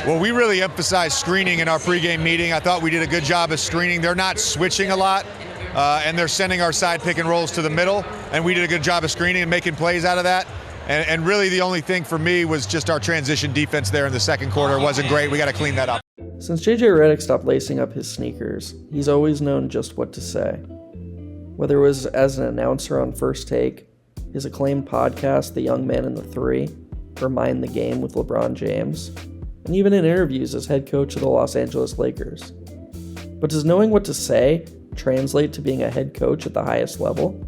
Well, we really emphasized screening in our pregame meeting. I thought we did a good job of screening. They're not switching a lot, and they're sending our side pick and rolls to the middle, and we did a good job of screening and making plays out of that. And really the only thing for me was just our transition defense there in the second quarter. It wasn't great. We got to clean that up. Since JJ Redick stopped lacing up his sneakers, he's always known just what to say. Whether it was as an announcer on First Take, his acclaimed podcast, The Young Man in the Three, or Mind the Game with LeBron James, and even in interviews as head coach of the Los Angeles Lakers. But does knowing what to say translate to being a head coach at the highest level?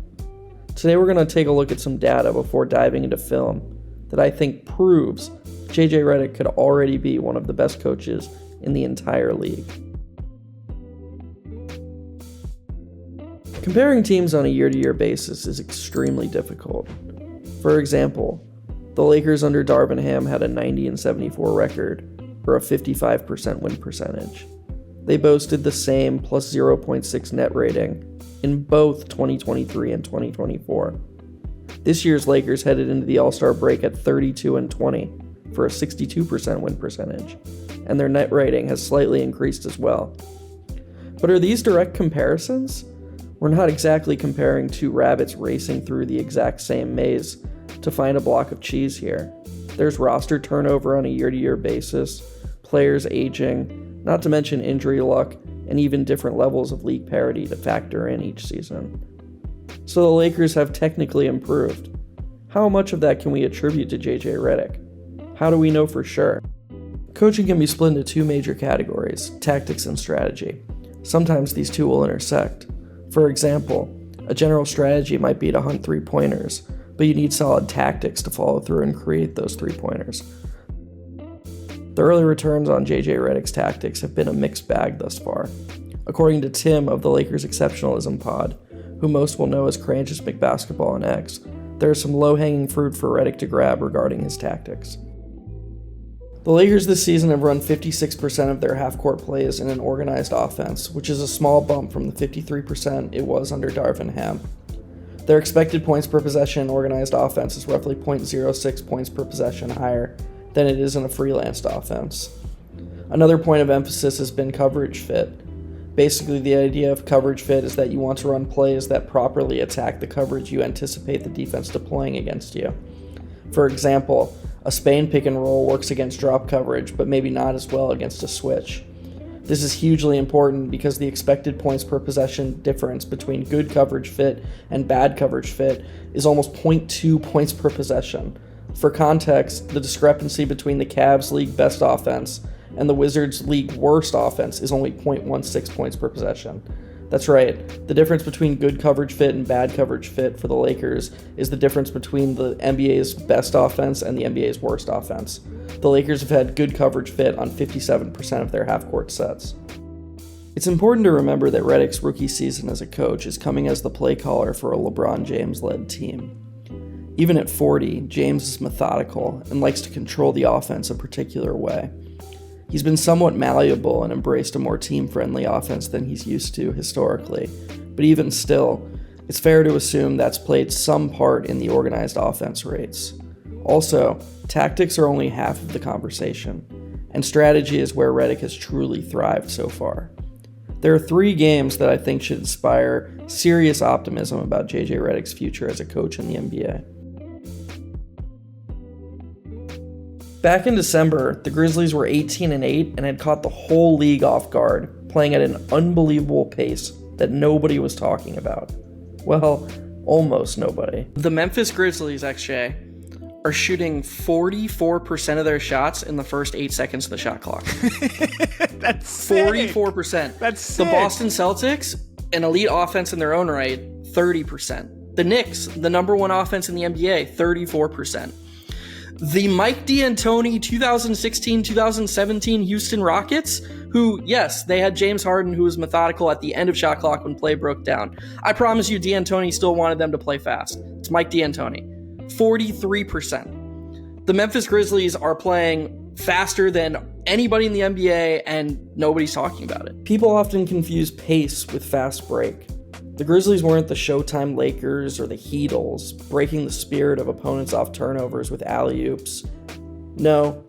Today we're going to take a look at some data before diving into film that I think proves JJ Redick could already be one of the best coaches in the entire league. Comparing teams on a year-to-year basis is extremely difficult. For example, the Lakers under Darvin Ham had a 90-74 record, or a 55% win percentage. They boasted the same plus 0.6 net rating in both 2023 and 2024. This year's Lakers headed into the All-Star break at 32-20 for a 62% win percentage, and their net rating has slightly increased as well. But are these direct comparisons? We're not exactly comparing two rabbits racing through the exact same maze to find a block of cheese here. There's roster turnover on a year-to-year basis, players aging, not to mention injury luck, and even different levels of league parity to factor in each season. So the Lakers have technically improved. How much of that can we attribute to JJ Redick? How do we know for sure? Coaching can be split into two major categories, tactics and strategy. Sometimes these two will intersect. For example, a general strategy might be to hunt three-pointers, but you need solid tactics to follow through and create those three-pointers. The early returns on JJ Redick's tactics have been a mixed bag thus far. According to Tim of the Lakers Exceptionalism Pod, who most will know as Cranch's McBasketball and X, there is some low-hanging fruit for Redick to grab regarding his tactics. The Lakers this season have run 56% of their half-court plays in an organized offense, which is a small bump from the 53% it was under Darvin Ham. Their expected points per possession in organized offense is roughly 0.06 points per possession higher than it is in a freelanced offense. Another point of emphasis has been coverage fit. Basically, the idea of coverage fit is that you want to run plays that properly attack the coverage you anticipate the defense deploying against you. For example, a Spain pick and roll works against drop coverage, but maybe not as well against a switch. This is hugely important because the expected points per possession difference between good coverage fit and bad coverage fit is almost 0.2 points per possession. For context, the discrepancy between the Cavs' league best offense and the Wizards' league worst offense is only 0.16 points per possession. That's right, the difference between good coverage fit and bad coverage fit for the Lakers is the difference between the NBA's best offense and the NBA's worst offense. The Lakers have had good coverage fit on 57% of their half-court sets. It's important to remember that Redick's rookie season as a coach is coming as the play caller for a LeBron James-led team. Even at 40, James is methodical and likes to control the offense a particular way. He's been somewhat malleable and embraced a more team-friendly offense than he's used to historically, but even still, it's fair to assume that's played some part in the organized offense rates. Also, tactics are only half of the conversation, and strategy is where Redick has truly thrived so far. There are 3 games that I think should inspire serious optimism about JJ Redick's future as a coach in the NBA. Back in December, the Grizzlies were 18-8 and had caught the whole league off guard, playing at an unbelievable pace that nobody was talking about. Well, almost nobody. The Memphis Grizzlies, XJ, are shooting 44% of their shots in the first 8 seconds of the shot clock. That's sick. 44%. That's sick. The Boston Celtics, an elite offense in their own right, 30%. The Knicks, the number 1 offense in the NBA, 34%. The Mike D'Antoni 2016-2017 Houston Rockets, who, yes, they had James Harden, who was methodical at the end of shot clock when play broke down. I promise you, D'Antoni still wanted them to play fast. It's Mike D'Antoni. 43%. The Memphis Grizzlies are playing faster than anybody in the NBA, and nobody's talking about it. People often confuse pace with fast break. The Grizzlies weren't the Showtime Lakers or the Heatles, breaking the spirit of opponents off turnovers with alley-oops. No,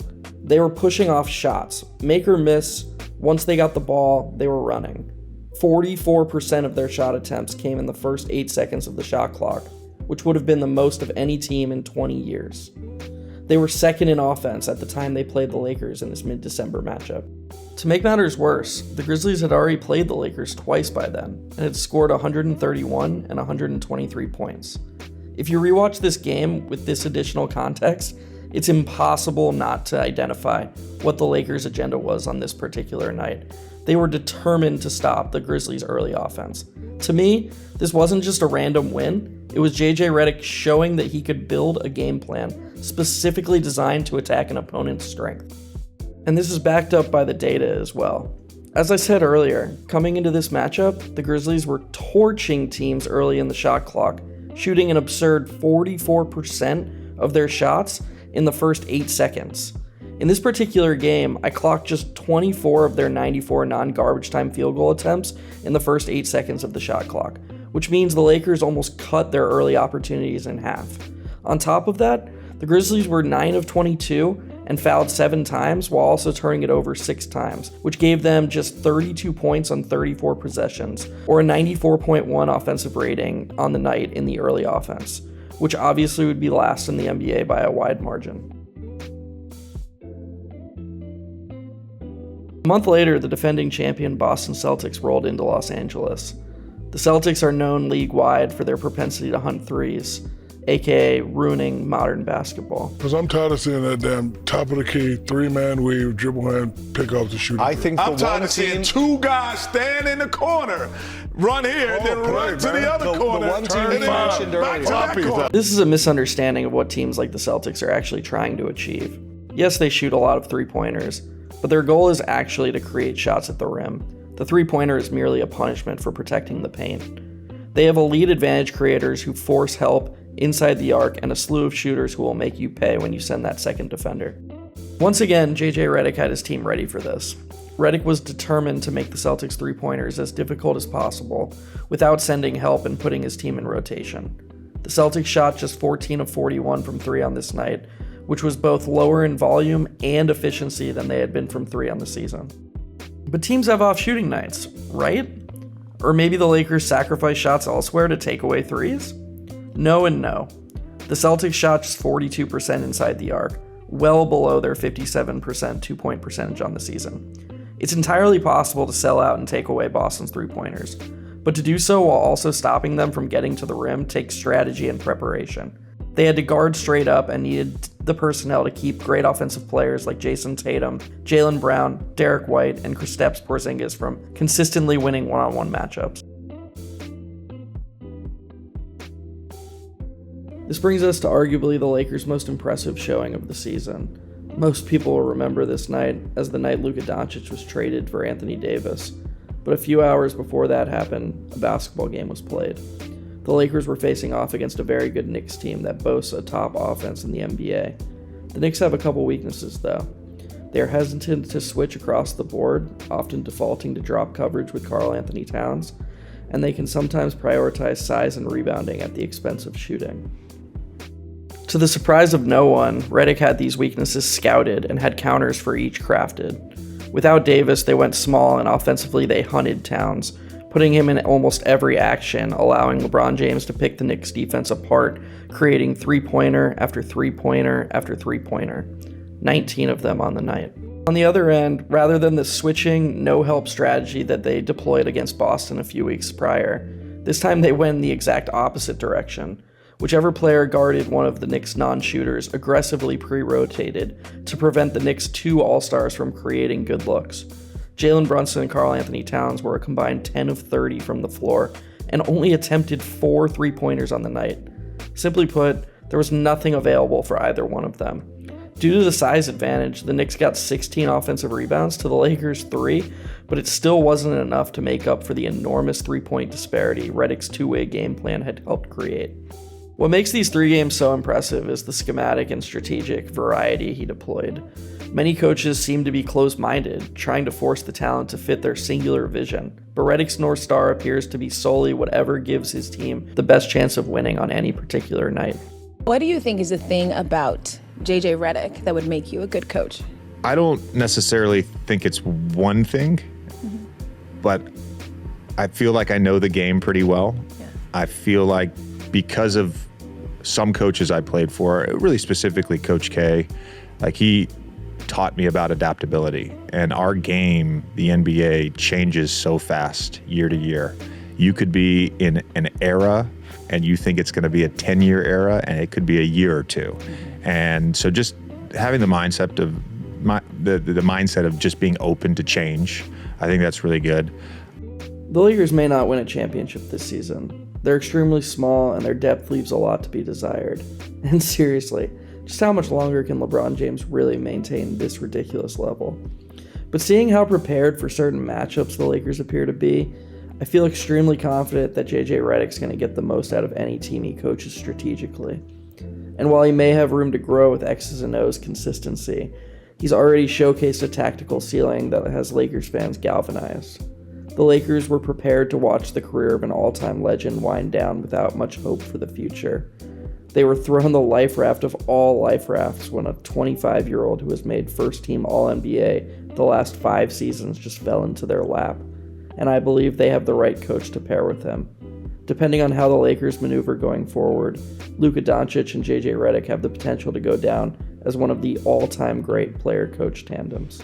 They were pushing off shots. Make or miss, once they got the ball, they were running. 44% of their shot attempts came in the first 8 seconds of the shot clock, which would have been the most of any team in 20 years. They were second in offense at the time they played the Lakers in this mid-December matchup. To make matters worse, the Grizzlies had already played the Lakers twice by then, and had scored 131 and 123 points. If you rewatch this game with this additional context, it's impossible not to identify what the Lakers' agenda was on this particular night. They were determined to stop the Grizzlies' early offense. To me, this wasn't just a random win. It was JJ Redick showing that he could build a game plan specifically designed to attack an opponent's strength. And this is backed up by the data as well. As I said earlier, coming into this matchup, the Grizzlies were torching teams early in the shot clock, shooting an absurd 44% of their shots in the first 8 seconds. In this particular game, I clocked just 24 of their 94 non-garbage time field goal attempts in the first 8 seconds of the shot clock, which means the Lakers almost cut their early opportunities in half. On top of that, the Grizzlies were 9 of 22 and fouled 7 times while also turning it over 6 times, which gave them just 32 points on 34 possessions, or a 94.1 offensive rating on the night in the early offense, which obviously would be last in the NBA by a wide margin. A month later, the defending champion Boston Celtics rolled into Los Angeles. The Celtics are known league-wide for their propensity to hunt threes, aka ruining modern basketball. Because I'm tired of seeing that damn top of the key, 3-man weave, dribble hand, pick off the shooter. I'm tired of seeing 2 guys stand in the corner, run here, then run to the other corner. The one team you mentioned earlier. This is a misunderstanding of what teams like the Celtics are actually trying to achieve. Yes, they shoot a lot of three-pointers, but their goal is actually to create shots at the rim. The three-pointer is merely a punishment for protecting the paint. They have elite advantage creators who force help inside the arc and a slew of shooters who will make you pay when you send that second defender. Once again, JJ Redick had his team ready for this. Redick was determined to make the Celtics three-pointers as difficult as possible without sending help and putting his team in rotation. The Celtics shot just 14 of 41 from 3 on this night, which was both lower in volume and efficiency than they had been from 3 on the season. But teams have off shooting nights, right? Or maybe the Lakers sacrifice shots elsewhere to take away threes? No and no. The Celtics shot just 42% inside the arc, well below their 57% two-point percentage on the season. It's entirely possible to sell out and take away Boston's three-pointers, but to do so while also stopping them from getting to the rim takes strategy and preparation. They had to guard straight up and needed the personnel to keep great offensive players like Jason Tatum, Jaylen Brown, Derek White, and Kristaps Porzingis from consistently winning one-on-one matchups. This brings us to arguably the Lakers' most impressive showing of the season. Most people will remember this night as the night Luka Doncic was traded for Anthony Davis, but a few hours before that happened, a basketball game was played. The Lakers were facing off against a very good Knicks team that boasts a top offense in the NBA. The Knicks have a couple weaknesses though. They are hesitant to switch across the board, often defaulting to drop coverage with Karl Anthony Towns, and they can sometimes prioritize size and rebounding at the expense of shooting. To the surprise of no one, Redick had these weaknesses scouted and had counters for each crafted. Without Davis, they went small and offensively they hunted Towns, putting him in almost every action, allowing LeBron James to pick the Knicks defense apart, creating three-pointer after three-pointer after three-pointer, 19 of them on the night. On the other end, rather than the switching, no-help strategy that they deployed against Boston a few weeks prior, this time they went in the exact opposite direction. Whichever player guarded one of the Knicks' non-shooters aggressively pre-rotated to prevent the Knicks' 2 all-stars from creating good looks. Jalen Brunson and Karl Anthony Towns were a combined 10 of 30 from the floor and only attempted 4 three-pointers on the night. Simply put, there was nothing available for either one of them. Due to the size advantage, the Knicks got 16 offensive rebounds to the Lakers' 3, but it still wasn't enough to make up for the enormous three-point disparity Redick's two-way game plan had helped create. What makes these 3 games so impressive is the schematic and strategic variety he deployed. Many coaches seem to be closed-minded, trying to force the talent to fit their singular vision, but Redick's North Star appears to be solely whatever gives his team the best chance of winning on any particular night. What do you think is the thing about JJ Redick that would make you a good coach? I don't necessarily think it's one thing, but I feel like I know the game pretty well. Yeah. I feel like because of some coaches I played for, really specifically Coach K, like he taught me about adaptability. And our game, the NBA, changes so fast year to year. You could be in an era and you think it's going to be a 10-year era, and it could be a year or two. And so just having the mindset of the mindset of just being open to change, I think that's really good. The Lakers may not win a championship this season. They're extremely small, and their depth leaves a lot to be desired. And seriously, just how much longer can LeBron James really maintain this ridiculous level? But seeing how prepared for certain matchups the Lakers appear to be, I feel extremely confident that JJ Redick's going to get the most out of any team he coaches strategically. And while he may have room to grow with X's and O's consistency, he's already showcased a tactical ceiling that has Lakers fans galvanized. The Lakers were prepared to watch the career of an all-time legend wind down without much hope for the future. They were thrown the life raft of all life rafts when a 25-year-old who has made first-team All-NBA the last 5 seasons just fell into their lap. And I believe they have the right coach to pair with him. Depending on how the Lakers maneuver going forward, Luka Doncic and JJ Redick have the potential to go down as one of the all-time great player-coach tandems.